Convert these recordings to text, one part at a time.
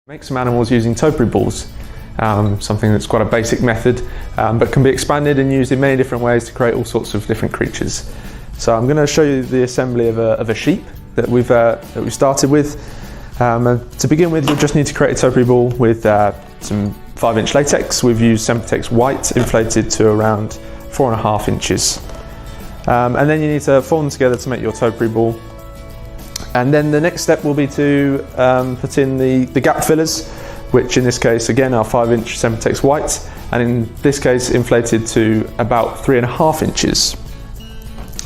Make some animals using topiary balls, something that's quite a basic method, but can be expanded and used in many different ways to create all sorts of different creatures. So I'm going to show you the assembly of a sheep that we've started with. To begin with, you'll just need to create a topiary ball with some 5-inch latex. We've used Sempetex white, inflated to around 4.5 inches. And then you need to form them together to make your topiary ball. And then the next step will be to put in the gap fillers, which in this case again are 5-inch Sempetex white, and in this case inflated to about 3.5 inches.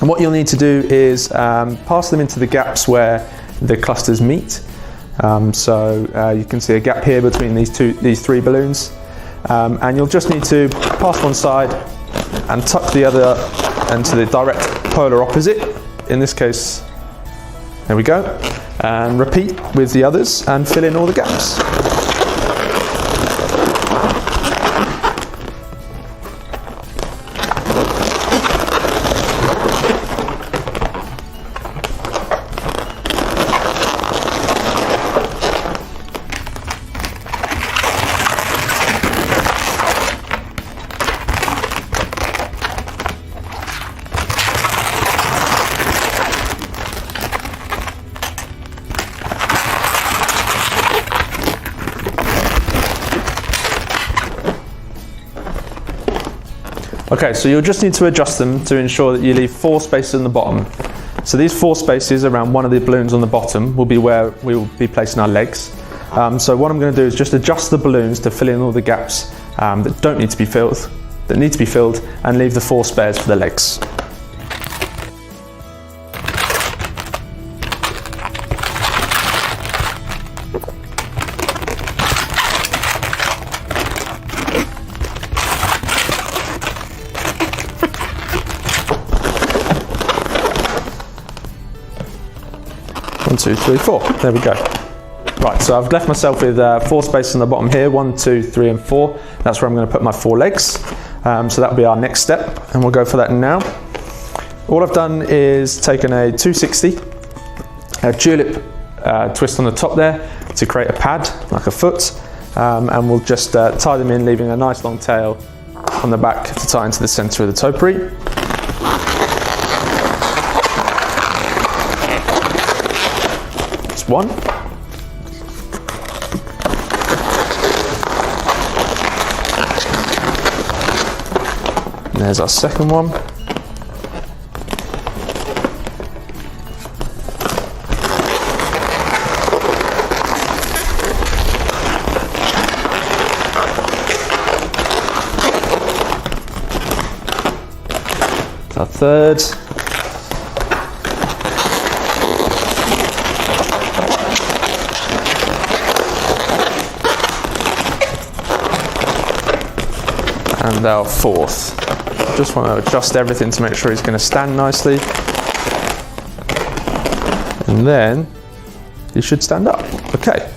And what you'll need to do is pass them into the gaps where the clusters meet. So you can see a gap here between these three balloons, and you'll just need to pass one side and tuck the other into the direct polar opposite. In this case, there we go, and repeat with the others and fill in all the gaps. Okay, so you'll just need to adjust them to ensure that you leave 4 spaces on the bottom. So these 4 spaces around one of the balloons on the bottom will be where we will be placing our legs. So what I'm going to do is just adjust the balloons to fill in all the gaps that need to be filled, and leave the 4 spares for the legs. One, 2, 3, 4. There we go. Right, so I've left myself with 4 spaces on the bottom here. 1, 2, 3, and 4. That's where I'm going to put my 4 legs. So that'll be our next step, and we'll go for that now. All I've done is taken a 260, a tulip twist on the top there to create a pad, like a foot, and we'll just tie them in, leaving a nice long tail on the back to tie into the centre of the topiary. One. And there's our second one. Our third. And our fourth. Just want to adjust everything to make sure he's going to stand nicely. And then he should stand up. Okay.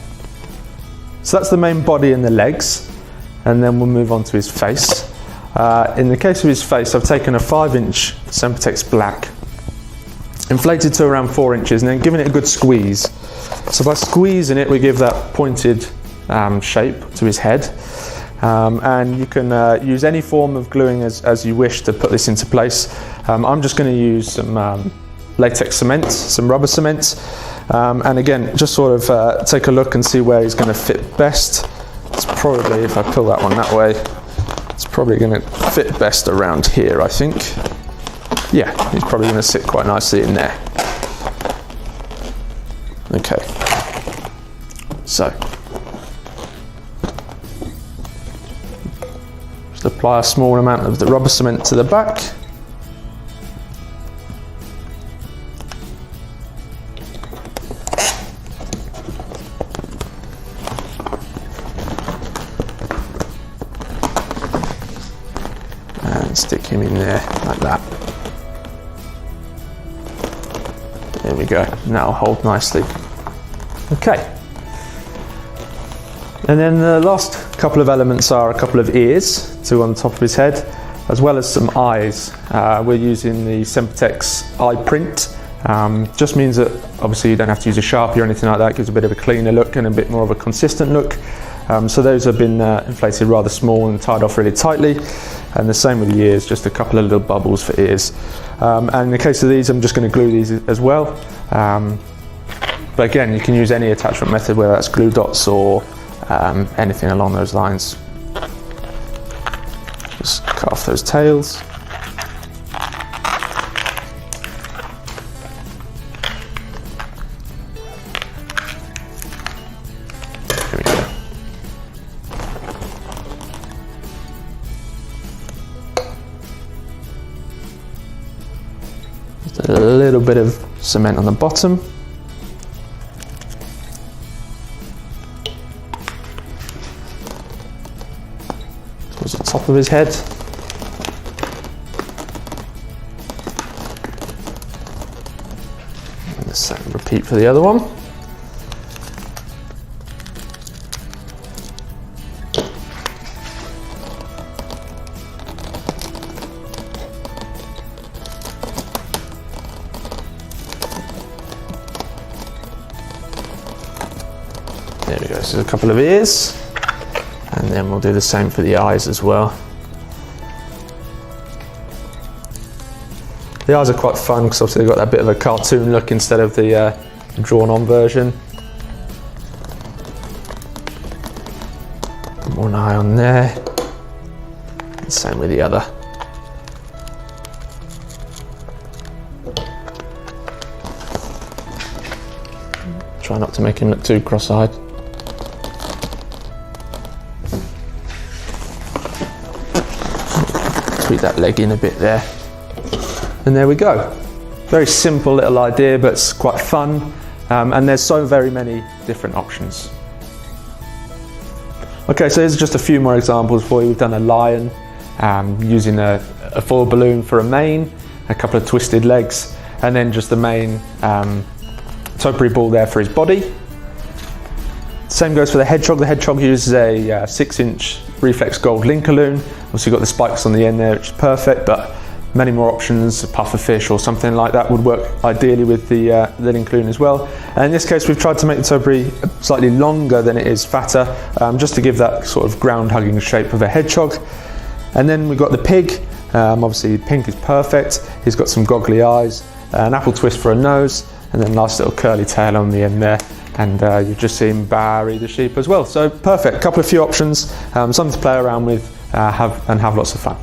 So that's the main body and the legs. And then we'll move on to his face. In the case of his face, I've taken a 5-inch Sempetex black, inflated to around 4 inches, and then given it a good squeeze. So by squeezing it, we give that pointed shape to his head. And you can use any form of gluing as you wish to put this into place. I'm just going to use some latex cement, some rubber cement, and again just sort of take a look and see where he's going to fit best. It's probably, if I pull that one that way, it's probably going to fit best around here, I think. Yeah, he's probably going to sit quite nicely in there. Okay, so apply a small amount of the rubber cement to the back. And stick him in there like that. There we go. Now hold nicely. Okay. And then the last couple of elements are a couple of ears to on the top of his head, as well as some eyes. We're using the Sempetex eye print Just means that obviously you don't have to use a Sharpie or anything like that. It gives a bit of a cleaner look and a bit more of a consistent look. So those have been inflated rather small and tied off really tightly. And the same with the ears, just a couple of little bubbles for ears. And in the case of these, I'm just going to glue these as well. But again, you can use any attachment method, whether that's glue dots or anything along those lines. Just cut off those tails. There we go. Just a little bit of cement on the bottom. Towards the top of his head. And the same repeat for the other one. There we go, so a couple of ears. And then we'll do the same for the eyes as well. The eyes are quite fun because obviously they've got that bit of a cartoon look instead of the drawn-on version. One eye on there. And same with the other. Try not to make him look too cross-eyed. Tweak that leg in a bit there. And there we go. Very simple little idea, but it's quite fun. And there's so very many different options. Okay, so here's just a few more examples for you. We've done a lion using a foil balloon for a mane, a couple of twisted legs, and then just the main topiary ball there for his body. Same goes for the hedgehog. The hedgehog uses a 6-inch reflex gold linkerloon. Obviously got the spikes on the end there, which is perfect, but many more options. A puffer fish or something like that would work ideally with the linkerloon as well. And in this case, we've tried to make the topiary slightly longer than it is fatter, just to give that sort of ground-hugging shape of a hedgehog. And then we've got the pig. Obviously pink is perfect. He's got some goggly eyes, an apple twist for a nose, and then a nice little curly tail on the end there. And you've just seen Barry the sheep as well. So perfect, couple of few options, something to play around with and have lots of fun.